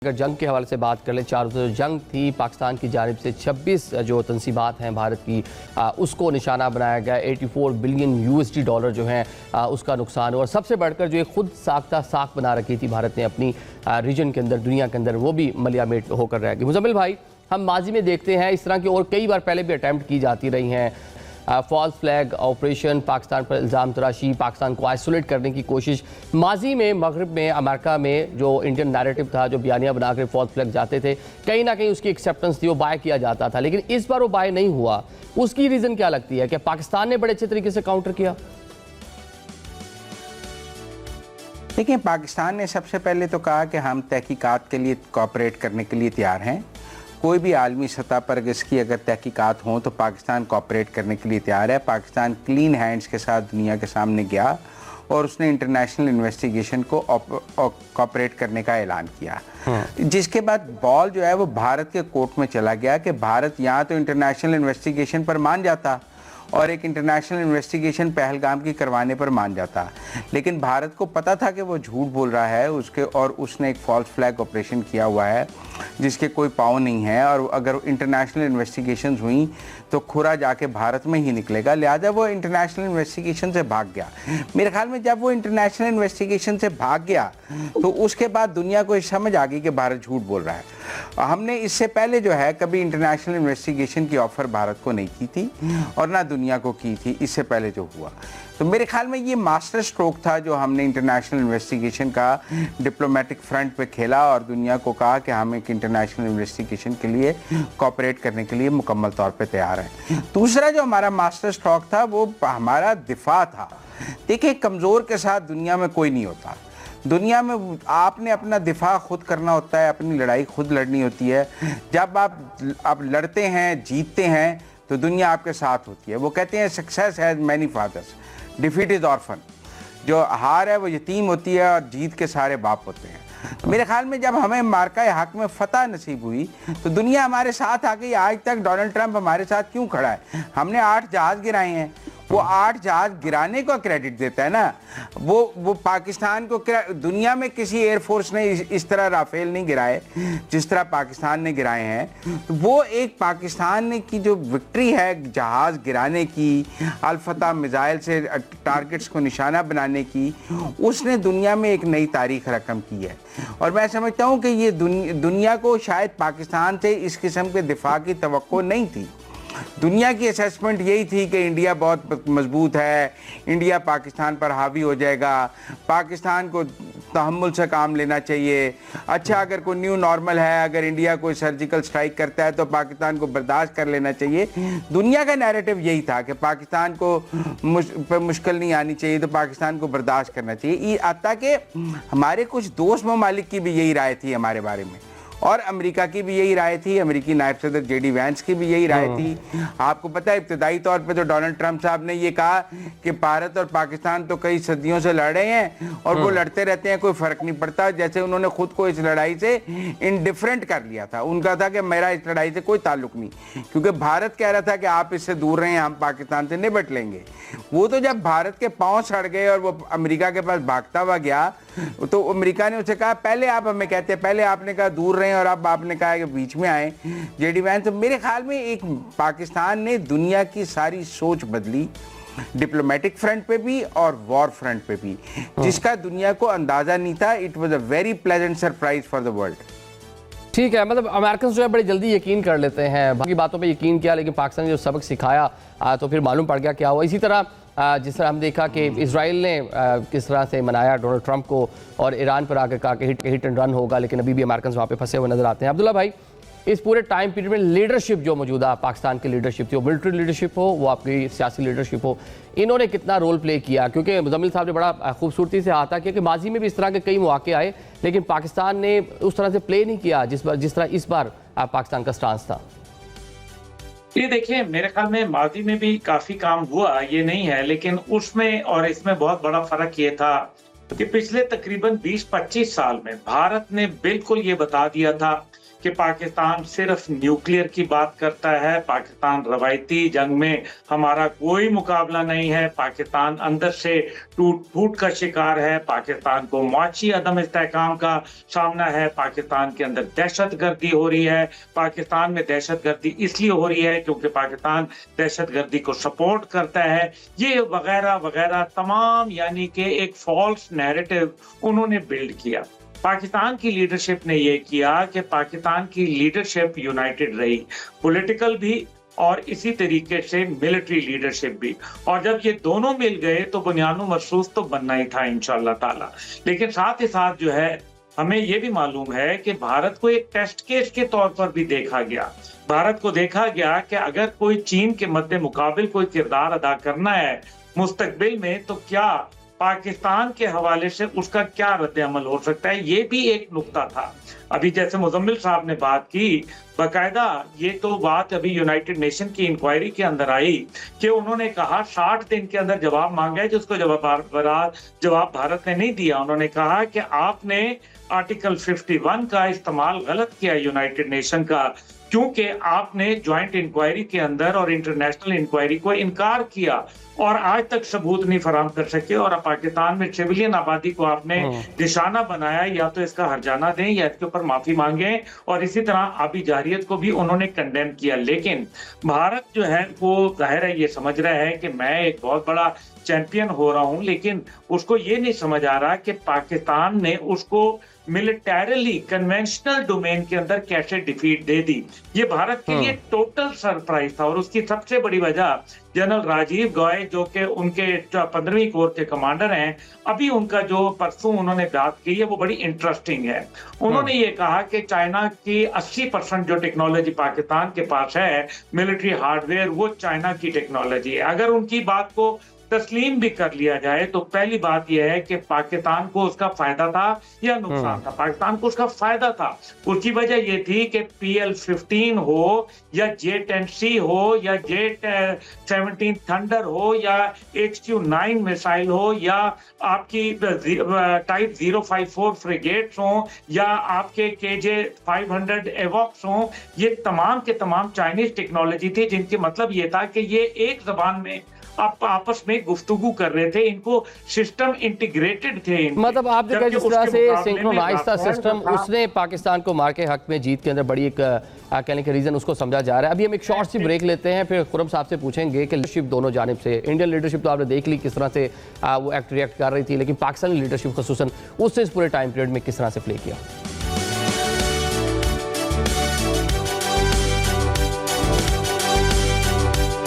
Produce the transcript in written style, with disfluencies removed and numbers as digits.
अगर जंग के हवाले से बात कर ले, चारों तरफ जंग थी, पाकिस्तान की जानिब से 26 जो तंसीबात हैं भारत की उसको निशाना बनाया गया। 84 बिलियन यूएसडी डॉलर जो हैं उसका नुकसान हुआ। और सबसे बढ़कर जो एक खुद साख्ता साख बना रखी थी भारत ने अपनी रीजन के अंदर, दुनिया के अंदर, वो भी मलियामेट होकर रह गई। मुजम्मिल भाई, हम माजी में देखते हैं इस तरह की और कई बार पहले भी अटैम्प्ट की जाती रही हैं, फॉल्स फ्लैग ऑपरेशन, पाकिस्तान पर इल्ज़ाम तराशी, पाकिस्तान को आइसोलेट करने की कोशिश। माजी में मगरब में, अमेरिका में जो इंडियन नैरेटिव था, जो बयानियाँ बनाकर फॉल्स फ्लैग जाते थे, कहीं ना कहीं उसकी एक्सेप्टेंस थी, वो बाय किया जाता था। लेकिन इस बार वो बाय नहीं हुआ। उसकी रीज़न क्या लगती है? कि पाकिस्तान ने बड़े अच्छे तरीके से काउंटर किया? देखिए, पाकिस्तान ने सबसे पहले तो कहा कि हम तहकीकात के लिए कोऑपरेट करने के लिए तैयार हैं। कोई भी आलमी सतह पर इसकी अगर तहकीकात हों तो पाकिस्तान कोऑपरेट करने के लिए तैयार है। पाकिस्तान क्लीन हैंड्स के साथ दुनिया के सामने गया और उसने इंटरनेशनल इन्वेस्टिगेशन को कोऑपरेट करने का ऐलान किया। जिसके बाद बॉल जो है वो भारत के कोर्ट में चला गया कि भारत यहाँ तो इंटरनेशनल इन्वेस्टिगेशन पर मान जाता और एक इंटरनेशनल इन्वेस्टिगेशन पहलगाम की करवाने पर मान जाता, लेकिन भारत को पता था कि वो झूठ बोल रहा है उसके, और उसने एक फॉल्स फ्लैग ऑपरेशन किया हुआ है जिसके कोई पाँव नहीं है, और अगर इंटरनेशनल इन्वेस्टिगेशंस हुई तो खुरा जाके भारत में ही निकलेगा। लिहाजा वो इंटरनेशनल इन्वेस्टिगेशन से भाग गया। मेरे ख्याल में जब वो इंटरनेशनल इन्वेस्टिगेशन से भाग गया तो उसके बाद दुनिया को समझ आ गई कि भारत झूठ बोल रहा है। हमने इससे पहले जो है कभी इंटरनेशनल इन्वेस्टिगेशन की ऑफर भारत को नहीं की थी और ना दुनिया को की थी इससे पहले जो हुआ। तो मेरे ख्याल में ये मास्टर स्ट्रोक था जो हमने इंटरनेशनल इन्वेस्टिगेशन का डिप्लोमेटिक फ्रंट पे खेला और दुनिया को कहा कि हम एक इंटरनेशनल इन्वेस्टिगेशन के लिए कोऑपरेट करने के लिए मुकम्मल तौर पे तैयार हैं। दूसरा जो हमारा मास्टर स्ट्रोक था वो हमारा दिफा था। देखिए, कमज़ोर के साथ दुनिया में कोई नहीं होता। दुनिया में आपने अपना दिफा खुद करना होता है, अपनी लड़ाई खुद लड़नी होती है। जब आप लड़ते हैं, जीतते हैं, तो दुनिया आपके साथ होती है। वो कहते हैं success has many fathers, defeat is orphan. जो हार है वो यतीम होती है और जीत के सारे बाप होते हैं। तो मेरे ख्याल में जब हमें मार्का हक में फतह नसीब हुई तो दुनिया हमारे साथ आ गई। आज तक डोनाल्ड ट्रंप हमारे साथ क्यों खड़ा है? हमने 8 जहाज़ गिराए हैं। वो 8 जहाज गिराने का क्रेडिट देता है ना, वो पाकिस्तान को। दुनिया में किसी एयरफोर्स ने इस तरह राफेल नहीं गिराए जिस तरह पाकिस्तान ने गिराए हैं। तो वो एक पाकिस्तान ने की जो विक्ट्री है जहाज गिराने की, अल-फतह मिसाइल से टारगेट्स को निशाना बनाने की, उसने दुनिया में एक नई तारीख रकम की है। और मैं समझता हूँ कि ये दुनिया को शायद पाकिस्तान से इस किस्म के दिफा की तवक्को नहीं थी। दुनिया की असेसमेंट यही थी कि इंडिया बहुत मजबूत है, इंडिया पाकिस्तान पर हावी हो जाएगा, पाकिस्तान को तहम्मुल से काम लेना चाहिए। अच्छा, अगर कोई न्यू नॉर्मल है, अगर इंडिया कोई सर्जिकल स्ट्राइक करता है तो पाकिस्तान को बर्दाश्त कर लेना चाहिए। दुनिया का नैरेटिव यही था कि पाकिस्तान को मुश्किल नहीं आनी चाहिए, तो पाकिस्तान को बर्दाश्त करना चाहिए। आता कि हमारे कुछ दोस्त ममालिक की भी यही राय थी हमारे बारे में, और अमेरिका की भी यही राय थी, अमेरिकी नायब सदर जेडी वैंस की भी यही राय थी। आपको पता है इब्तदाई तौर पे तो डोनाल्ड ट्रंप साहब ने ये कहा कि भारत और पाकिस्तान तो कई सदियों से लड़ रहे हैं और वो लड़ते रहते हैं, कोई फर्क नहीं पड़ता। जैसे उन्होंने खुद को इस लड़ाई से इनडिफरेंट कर लिया था। उनका था कि मेरा इस लड़ाई से कोई ताल्लुक नहीं, क्योंकि भारत कह रहा था कि आप इससे दूर रहें, हम पाकिस्तान से निपट लेंगे। वो तो जब भारत के पाँव सड़ गए और वो अमेरिका के पास भागता हुआ गया तो अमेरिका ने उसे कहा पहले आप हमें कहते हैं, पहले आपने कहा दूर रहें और अब आपने कहा कि बीच में आए जेडी वैंस। तो मेरे ख्याल में एक पाकिस्तान ने दुनिया की सारी सोच बदली, डिप्लोमेटिक फ्रंट पे भी और वॉर फ्रंट पे भी, जिसका दुनिया को अंदाजा नहीं था। It was a very pleasant surprise for the world. ठीक है, मतलब अमेरिकन जो है बड़े जल्दी यकीन कर लेते हैं, बाकी बातों पे यकीन किया, लेकिन पाकिस्तान ने जो सबक सिखाया तो फिर मालूम पड़ गया क्या हुआ। इसी तरह जिस तरह हम देखा कि इजराइल ने किस तरह से मनाया डोनाल्ड ट्रंप को, और ईरान पर आकर कहा कि हिट एंड रन होगा, लेकिन अभी भी अमेरिकन वहाँ पे फंसे हुए नजर आते हैं। अब्दुल्ला भाई, इस पूरे टाइम पीरियड में लीडरशिप जो मौजूदा पाकिस्तान की लीडरशिप थी, वो मिलिट्री लीडरशिप हो, वो आपकी सियासी लीडरशिप हो, इन्होंने कितना रोल प्ले किया? क्योंकि मुजम्मिल साहब ने बड़ा खूबसूरती से आता किया कि माजी में भी इस तरह के कई मौके आए, लेकिन पाकिस्तान ने उस तरह से प्ले नहीं किया जिस तरह इस बार पाकिस्तान का स्टांस था। ये देखिए, मेरे ख्याल में माजी में भी काफी काम हुआ, ये नहीं है, लेकिन उसमें और इसमें बहुत बड़ा फर्क ये था कि पिछले तकरीबन 20-25 साल में भारत ने बिल्कुल ये बता दिया था कि पाकिस्तान सिर्फ न्यूक्लियर की बात करता है, पाकिस्तान रवायती जंग में हमारा कोई मुकाबला नहीं है, पाकिस्तान अंदर से टूट फूट का शिकार है, पाकिस्तान को मुआशी अदम इस्तेहकाम का सामना है, पाकिस्तान के अंदर दहशतगर्दी हो रही है, पाकिस्तान में दहशतगर्दी इसलिए हो रही है क्योंकि पाकिस्तान दहशतगर्दी को सपोर्ट करता है, ये वगैरह वगैरह तमाम यानी कि एक फॉल्स नैरेटिव उन्होंने बिल्ड किया। पाकिस्तान की लीडरशिप ने यह किया कि पाकिस्तान की लीडरशिप यूनाइटेड रही, पॉलिटिकल भी और इसी तरीके से मिलिट्री लीडरशिप भी, और जब ये दोनों मिल गए तो बुनियादो मरसूस तो बनना ही था इंशाअल्लाह ताला। लेकिन साथ ही साथ जो है हमें ये भी मालूम है कि भारत को एक टेस्ट केस के तौर पर भी देखा गया। भारत को देखा गया कि अगर कोई चीन के मद्दे मुकाबिल कोई किरदार अदा करना है मुस्तकबिल में तो क्या पाकिस्तान के हवाले से उसका क्या रद्द-ए-अमल हो सकता है, ये भी एक नुक्ता था। अभी जैसे मुजम्मिल साहब ने बात की, बाकायदा ये तो बात अभी यूनाइटेड नेशन की इंक्वायरी के अंदर आई कि उन्होंने कहा 60 दिन के अंदर जवाब मांगा है, जिसको जवाब भारत ने नहीं दिया। उन्होंने कहा कि आपने आर्टिकल 51 का इस्तेमाल गलत किया यूनाइटेड नेशन का, क्योंकि आपने ज्वाइंट इंक्वायरी के अंदर और इंटरनेशनल इंक्वायरी को इनकार किया और आज तक सबूत नहीं फराहम कर सके, और पाकिस्तान में सिविलियन आबादी को आपने निशाना बनाया। या तो इसका हर्जाना दें या इसके ऊपर माफी मांगे, और इसी तरह आबी जारियत को भी उन्होंने कंडेम किया। लेकिन भारत जो है वो जाहिर है ये समझ रहा है कि मैं एक बहुत बड़ा चैंपियन हो रहा हूं, लेकिन उसको ये नहीं समझ आ रहा कि पाकिस्तान ने उसको मिलिटरीली कन्वेंशनल डोमेन के अंदर कैसे डिफीट दे दी। ये भारत के लिए टोटल सरप्राइज था, और उसकी सबसे बड़ी वजह जनरल राजीव गौए जो कि उनके 15वीं कोर के कमांडर हैं, अभी उनका जो परसों उन्होंने बात की है वो बड़ी इंटरेस्टिंग है। उन्होंने ये कहा कि चाइना की 80% जो टेक्नोलॉजी पाकिस्तान के पास है मिलिट्री हार्डवेयर, वो चाइना की टेक्नोलॉजी है। अगर उनकी बात को तस्लीम भी कर लिया जाए तो पहली बात यह है कि पाकिस्तान को उसका फायदा था या नुकसान था। पाकिस्तान को उसका फायदा था, उसकी वजह यह थी कि PL-15 हो या J-10C हो या J-17 थंडर हो या HQ-9 मिसाइल हो या आपकी टाइप 054 फ्रिगेट्स हो या आपके KJ-500 एवॉक्स हो, ये तमाम के तमाम चाइनीज टेक्नोलॉजी थी, जिनके मतलब ये था कि ये एक जबान में आप आपस में गुफ्तगू कर रहे थे, इनको सिस्टम इंटीग्रेटेड थे। मतलब आपने कहा जिस तरह से सिंक्रोनाइज था सिस्टम, उसने पाकिस्तान को मार के हक में जीत के अंदर बड़ी एक कहने के रीजन उसको समझा जा रहा है। अभी हम एक शॉर्ट सी ब्रेक लेते हैं, फिर खुरम साहब से पूछेंगे कि लीडरशिप दोनों जानिब से, इंडियन लीडरशिप तो आपने देख ली किस तरह से वो एक्ट रिएक्ट कर रही थी, लेकिन पाकिस्तानी लीडरशिप खसूसन उसने इस पूरे टाइम पीरियड में किस तरह से प्ले किया।